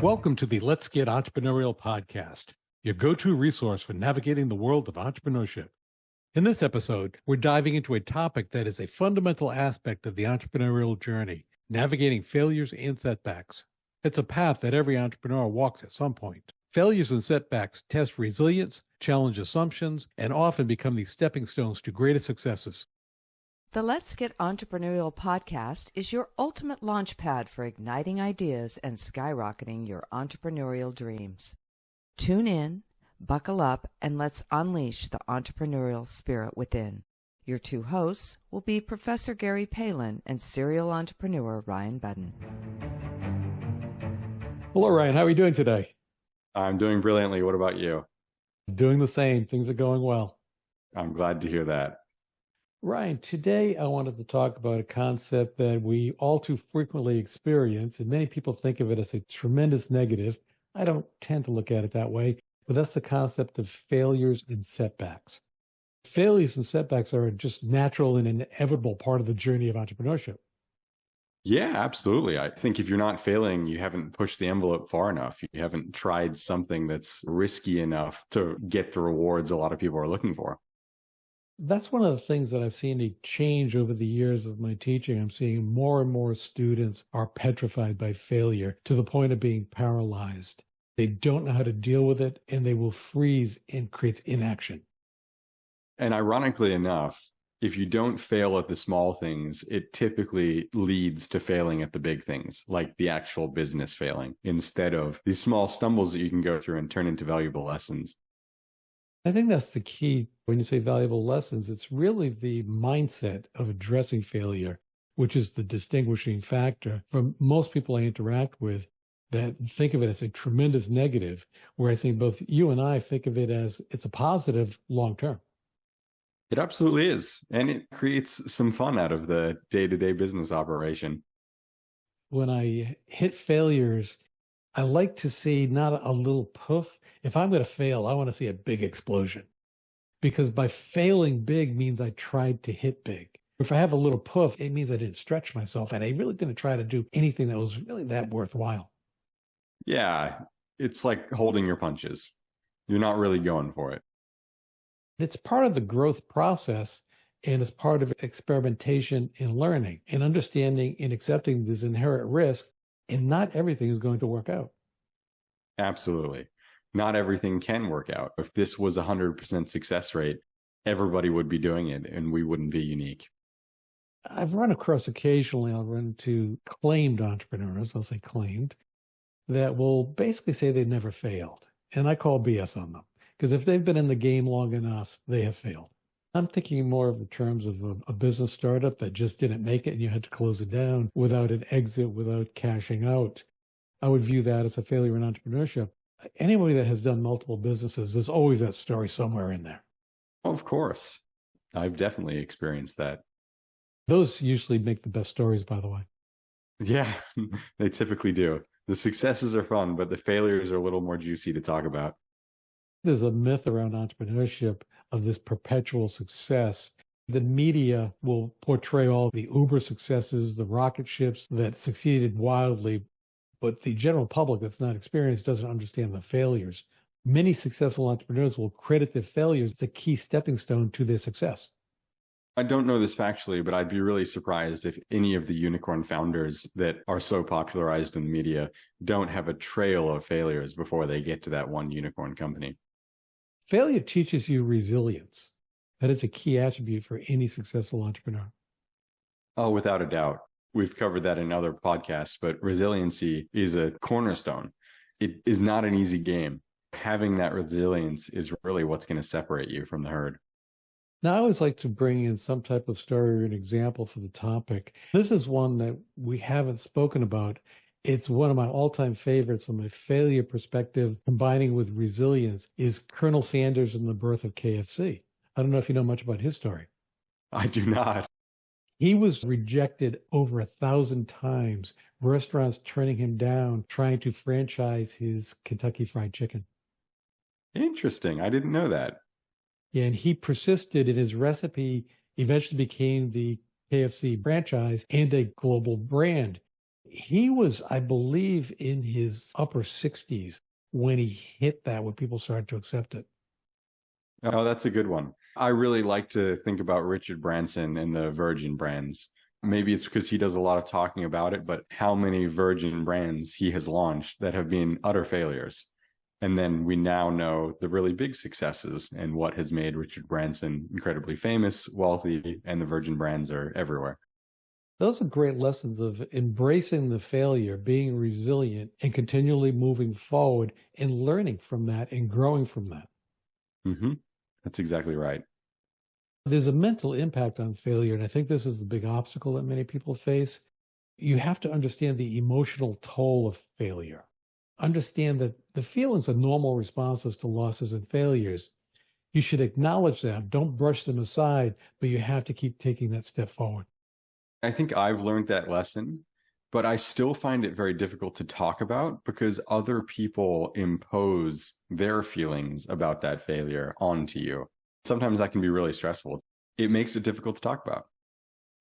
Welcome to the Let's Get Entrepreneurial podcast, your go-to resource for navigating the world of entrepreneurship. In this episode, we're diving into a topic that is a fundamental aspect of the entrepreneurial journey, navigating failures and setbacks. It's a path that every entrepreneur walks at some point. Failures and setbacks test resilience, challenge assumptions, and often become the stepping stones to greater successes. The Let's Get Entrepreneurial podcast is your ultimate launchpad for igniting ideas and skyrocketing your entrepreneurial dreams. Tune in, buckle up, and let's unleash the entrepreneurial spirit within. Your two hosts will be Professor Gary Palin and serial entrepreneur Ryan Budden. Hello, Ryan. How are you doing today? I'm doing brilliantly. What about you? Doing the same. Things are going well. I'm glad to hear that. Ryan, today I wanted to talk about a concept that we all too frequently experience, and many people think of it as a tremendous negative. I don't tend to look at it that way, but that's the concept of failures and setbacks. Failures and setbacks are just natural and inevitable part of the journey of entrepreneurship. Yeah, absolutely. I think if you're not failing, you haven't pushed the envelope far enough. You haven't tried something that's risky enough to get the rewards a lot of people are looking for. That's one of the things that I've seen a change over the years of my teaching. I'm seeing more and more students are petrified by failure to the point of being paralyzed. They don't know how to deal with it, and they will freeze and create inaction. And ironically enough, if you don't fail at the small things, it typically leads to failing at the big things, like the actual business failing, instead of these small stumbles that you can go through and turn into valuable lessons. I think that's the key. When you say valuable lessons, it's really the mindset of addressing failure, which is the distinguishing factor from most people I interact with that think of it as a tremendous negative, where I think both you and I think of it as it's a positive long term. It absolutely is. And it creates some fun out of the day-to-day business operation. When I hit failures, I like to see not a little poof. If I'm going to fail, I want to see a big explosion. Because by failing big means I tried to hit big. If I have a little poof, it means I didn't stretch myself and I really didn't try to do anything that was really that worthwhile. Yeah, it's like holding your punches. You're not really going for it. It's part of the growth process, and it's part of experimentation and learning and understanding and accepting this inherent risk, and not everything is going to work out. Absolutely. Not everything can work out. If this was 100% success rate, everybody would be doing it and we wouldn't be unique. I've run across occasionally, I'll run into claimed entrepreneurs, I'll say claimed, that will basically say they never failed. And I call BS on them. Because if they've been in the game long enough, they have failed. I'm thinking more of the terms of a business startup that just didn't make it and you had to close it down without an exit, without cashing out. I would view that as a failure in entrepreneurship. Anybody that has done multiple businesses, there's always that story somewhere in there. Of course. I've definitely experienced that. Those usually make the best stories, by the way. Yeah, they typically do. The successes are fun, but the failures are a little more juicy to talk about. There's a myth around entrepreneurship of this perpetual success. The media will portray all the Uber successes, the rocket ships that succeeded wildly, but the general public that's not experienced doesn't understand the failures. Many successful entrepreneurs will credit their failures as a key stepping stone to their success. I don't know this factually, but I'd be really surprised if any of the unicorn founders that are so popularized in the media don't have a trail of failures before they get to that one unicorn company. Failure teaches you resilience. That is a key attribute for any successful entrepreneur. Oh, without a doubt. We've covered that in other podcasts, but resiliency is a cornerstone. It is not an easy game. Having that resilience is really what's going to separate you from the herd. Now, I always like to bring in some type of story or an example for the topic. This is one that we haven't spoken about. It's one of my all-time favorites from a failure perspective, combining with resilience, is Colonel Sanders and the birth of KFC. I don't know if you know much about his story. I do not. He was rejected over 1,000 times, restaurants turning him down, trying to franchise his Kentucky Fried Chicken. Interesting. I didn't know that. And he persisted, and his recipe eventually became the KFC franchise and a global brand. he was, I believe, in his upper 60s when he hit that, when people started to accept it. Oh, that's a good one. I really like to think about Richard Branson and the Virgin brands. Maybe it's because he does a lot of talking about it, but how many Virgin brands he has launched that have been utter failures. And then we now know the really big successes and what has made Richard Branson incredibly famous, wealthy, and the Virgin brands are everywhere. Those are great lessons of embracing the failure, being resilient, and continually moving forward and learning from that and growing from that. Mm-hmm. That's exactly right. There's a mental impact on failure, and I think this is the big obstacle that many people face. You have to understand the emotional toll of failure. Understand that the feelings are normal responses to losses and failures. You should acknowledge them. Don't brush them aside, but you have to keep taking that step forward. I think I've learned that lesson, but I still find it very difficult to talk about because other people impose their feelings about that failure onto you. Sometimes that can be really stressful. It makes it difficult to talk about.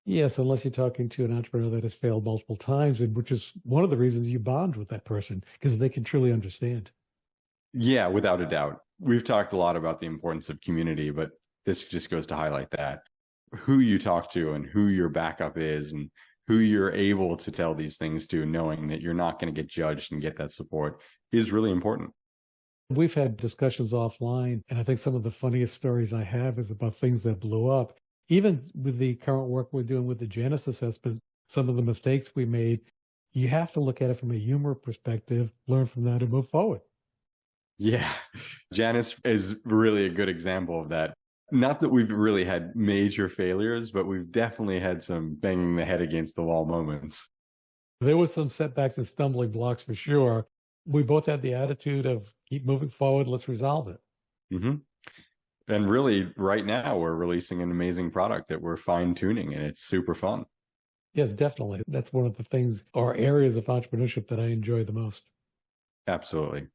Yes, unless you're talking to an entrepreneur that has failed multiple times, and which is one of the reasons you bond with that person, because they can truly understand. Yeah, without a doubt. We've talked a lot about the importance of community, but this just goes to highlight that. Who you talk to and who your backup is and who you're able to tell these things to, knowing that you're not going to get judged and get that support is really important. We've had discussions offline, and I think some of the funniest stories I have is about things that blew up. Even with the current work we're doing with the Janus assessment, some of the mistakes we made, you have to look at it from a humor perspective, learn from that, and move forward. Yeah, Janus is really a good example of that. Not that we've really had major failures, but we've definitely had some banging the head against the wall moments. There were some setbacks and stumbling blocks for sure. We both had the attitude of keep moving forward, let's resolve it. Mm-hmm. And really, right now, we're releasing an amazing product that we're fine-tuning, and it's super fun. Yes, definitely. That's one of the things or areas of entrepreneurship that I enjoy the most. Absolutely.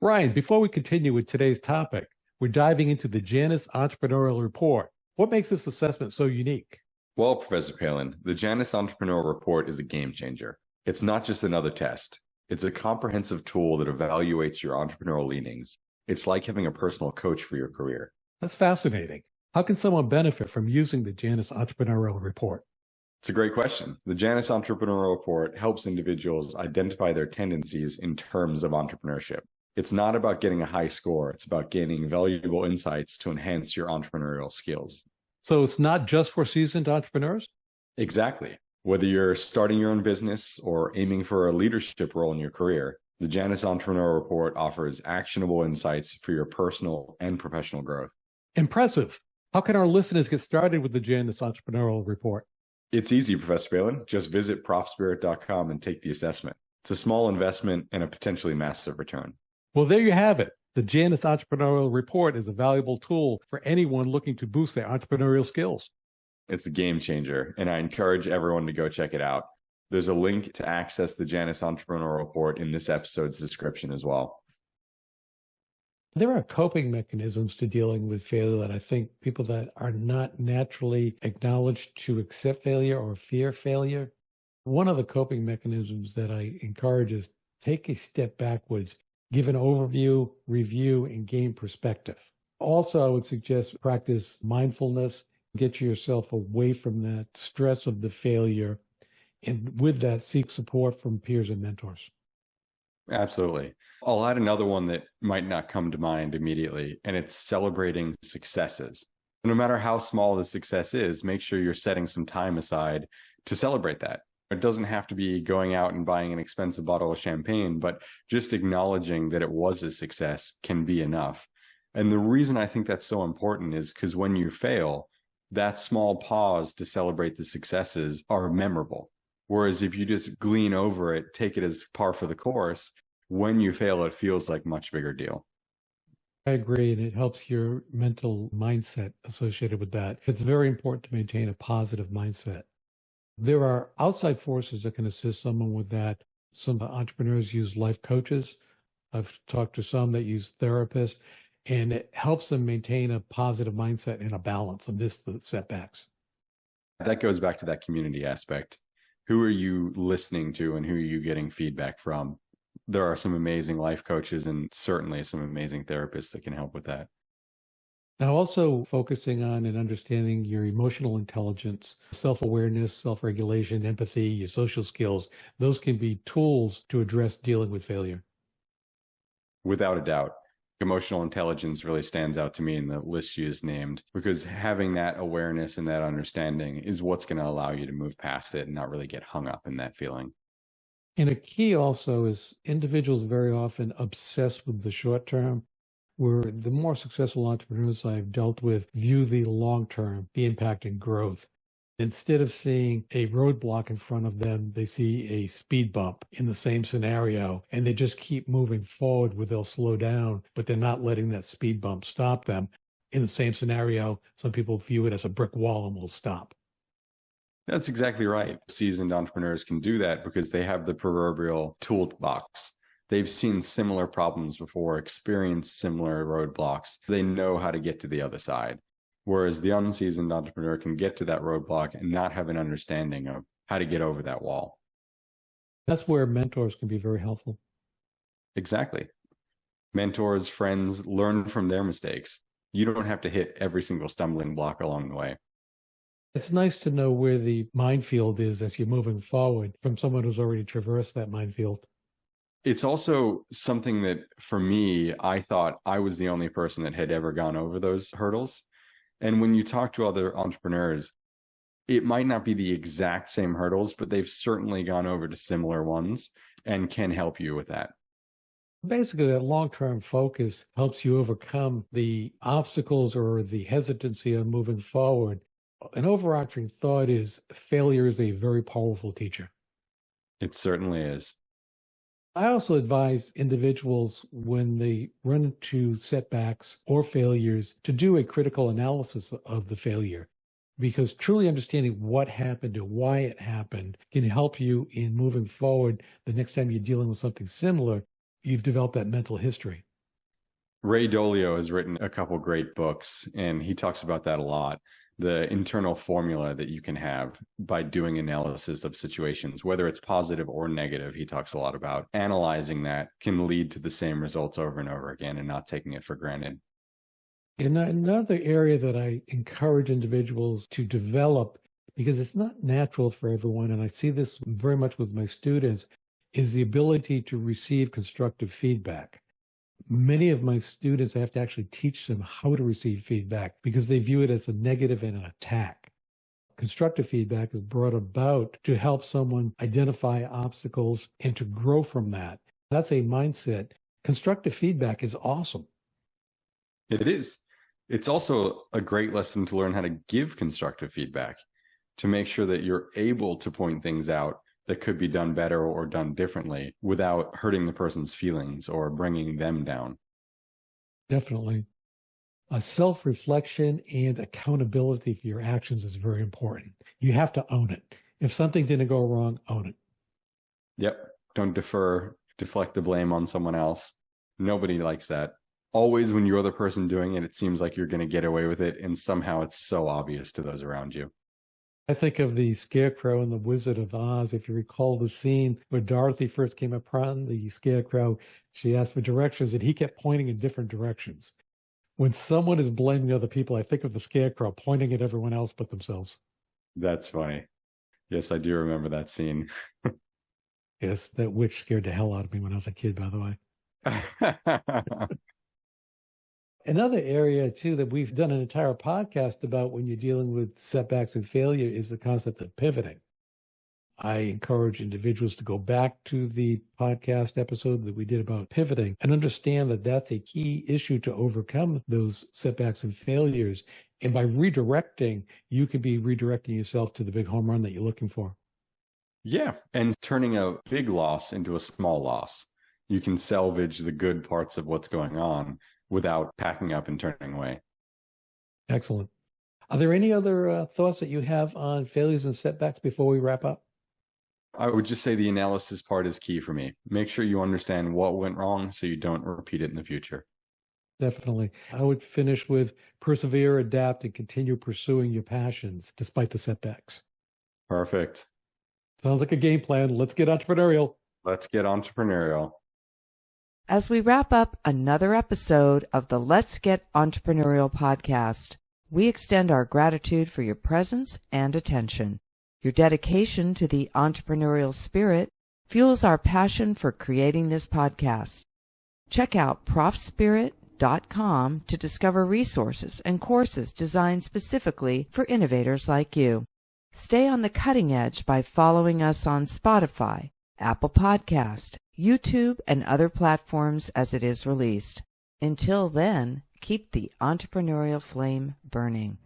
Ryan, before we continue with today's topic, we're diving into the Janus Entrepreneurial Report. What makes this assessment so unique? Well, Professor Palin, the Janus Entrepreneurial Report is a game changer. It's not just another test. It's a comprehensive tool that evaluates your entrepreneurial leanings. It's like having a personal coach for your career. That's fascinating. How can someone benefit from using the Janus Entrepreneurial Report? It's a great question. The Janus Entrepreneurial Report helps individuals identify their tendencies in terms of entrepreneurship. It's not about getting a high score. It's about gaining valuable insights to enhance your entrepreneurial skills. So it's not just for seasoned entrepreneurs? Exactly. Whether you're starting your own business or aiming for a leadership role in your career, the Janus Entrepreneurial Report offers actionable insights for your personal and professional growth. Impressive. How can our listeners get started with the Janus Entrepreneurial Report? It's easy, Professor Palin. Just visit profspirit.com and take the assessment. It's a small investment and a potentially massive return. Well, there you have it. The Janus Entrepreneurial Report is a valuable tool for anyone looking to boost their entrepreneurial skills. It's a game changer, and I encourage everyone to go check it out. There's a link to access the Janus Entrepreneurial Report in this episode's description as well. There are coping mechanisms to dealing with failure that I think people that are not naturally acknowledged to accept failure or fear failure. One of the coping mechanisms that I encourage is take a step backwards, give an overview, review, and gain perspective. Also, I would suggest practice mindfulness, get yourself away from that stress of the failure, and with that, seek support from peers and mentors. Absolutely. I'll add another one that might not come to mind immediately, and it's celebrating successes. No matter how small the success is, make sure you're setting some time aside to celebrate that. It doesn't have to be going out and buying an expensive bottle of champagne, but just acknowledging that it was a success can be enough. And the reason I think that's so important is because when you fail, that small pause to celebrate the successes are memorable. Whereas if you just glean over it, take it as par for the course, when you fail, it feels like a much bigger deal. I agree, and it helps your mental mindset associated with that. It's very important to maintain a positive mindset. There are outside forces that can assist someone with that. Some entrepreneurs use life coaches. I've talked to some that use therapists, and it helps them maintain a positive mindset and a balance amidst the setbacks. That goes back to that community aspect. Who are you listening to and who are you getting feedback from? There are some amazing life coaches and certainly some amazing therapists that can help with that. Now, also focusing on and understanding your emotional intelligence, self-awareness, self-regulation, empathy, your social skills, those can be tools to address dealing with failure. Without a doubt. Emotional intelligence really stands out to me in the list you just named, because having that awareness and that understanding is what's going to allow you to move past it and not really get hung up in that feeling. And a key also is individuals very often obsess with the short term, where the more successful entrepreneurs I've dealt with view the long term, the impact and growth. Instead of seeing a roadblock in front of them, they see a speed bump in the same scenario, and they just keep moving forward where they'll slow down, but they're not letting that speed bump stop them. In the same scenario, some people view it as a brick wall and will stop. That's exactly right. Seasoned entrepreneurs can do that because they have the proverbial toolbox. They've seen similar problems before, experienced similar roadblocks. They know how to get to the other side. Whereas the unseasoned entrepreneur can get to that roadblock and not have an understanding of how to get over that wall. That's where mentors can be very helpful. Exactly. Mentors, friends, learn from their mistakes. You don't have to hit every single stumbling block along the way. It's nice to know where the minefield is as you're moving forward from someone who's already traversed that minefield. It's also something that, for me, I thought I was the only person that had ever gone over those hurdles. And when you talk to other entrepreneurs, it might not be the exact same hurdles, but they've certainly gone over to similar ones and can help you with that. Basically, that long-term focus helps you overcome the obstacles or the hesitancy on moving forward. An overarching thought is failure is a very powerful teacher. It certainly is. I also advise individuals when they run into setbacks or failures to do a critical analysis of the failure, because truly understanding what happened and why it happened can help you in moving forward. The next time you're dealing with something similar, you've developed that mental history. Ray Dalio has written a couple great books, and he talks about that a lot. The internal formula that you can have by doing analysis of situations, whether it's positive or negative, he talks a lot about. Analyzing that can lead to the same results over and over again and not taking it for granted. And another area that I encourage individuals to develop, because it's not natural for everyone, and I see this very much with my students, is the ability to receive constructive feedback. Many of my students, I have to actually teach them how to receive feedback because they view it as a negative and an attack. Constructive feedback is brought about to help someone identify obstacles and to grow from that. That's a mindset. Constructive feedback is awesome. It is. It's also a great lesson to learn how to give constructive feedback, to make sure that you're able to point things out that could be done better or done differently without hurting the person's feelings or bringing them down. Definitely. A self-reflection and accountability for your actions is very important. You have to own it. If something didn't go wrong, own it. Yep. Don't deflect the blame on someone else. Nobody likes that. Always when you're the person doing it, it seems like you're going to get away with it, and somehow it's so obvious to those around you. I think of the Scarecrow and the Wizard of Oz. If you recall the scene where Dorothy first came upon the Scarecrow, she asked for directions and he kept pointing in different directions. When someone is blaming other people, I think of the Scarecrow pointing at everyone else but themselves. That's funny. Yes, I do remember that scene. Yes, that witch scared the hell out of me when I was a kid, by the way. Another area, too, that we've done an entire podcast about when you're dealing with setbacks and failure is the concept of pivoting. I encourage individuals to go back to the podcast episode that we did about pivoting and understand that that's a key issue to overcome those setbacks and failures. And by redirecting, you could be redirecting yourself to the big home run that you're looking for. Yeah, and turning a big loss into a small loss. You can salvage the good parts of what's going on without packing up and turning away. Excellent. Are there any other thoughts that you have on failures and setbacks before we wrap up? I would just say the analysis part is key for me. Make sure you understand what went wrong so you don't repeat it in the future. Definitely. I would finish with persevere, adapt, and continue pursuing your passions despite the setbacks. Perfect. Sounds like a game plan. Let's get entrepreneurial. Let's get entrepreneurial. As we wrap up another episode of the Let's Get Entrepreneurial podcast, we extend our gratitude for your presence and attention. Your dedication to the entrepreneurial spirit fuels our passion for creating this podcast. Check out profspirit.com to discover resources and courses designed specifically for innovators like you. Stay on the cutting edge by following us on Spotify, Apple Podcast, YouTube, and other platforms as it is released. Until then, keep the entrepreneurial flame burning.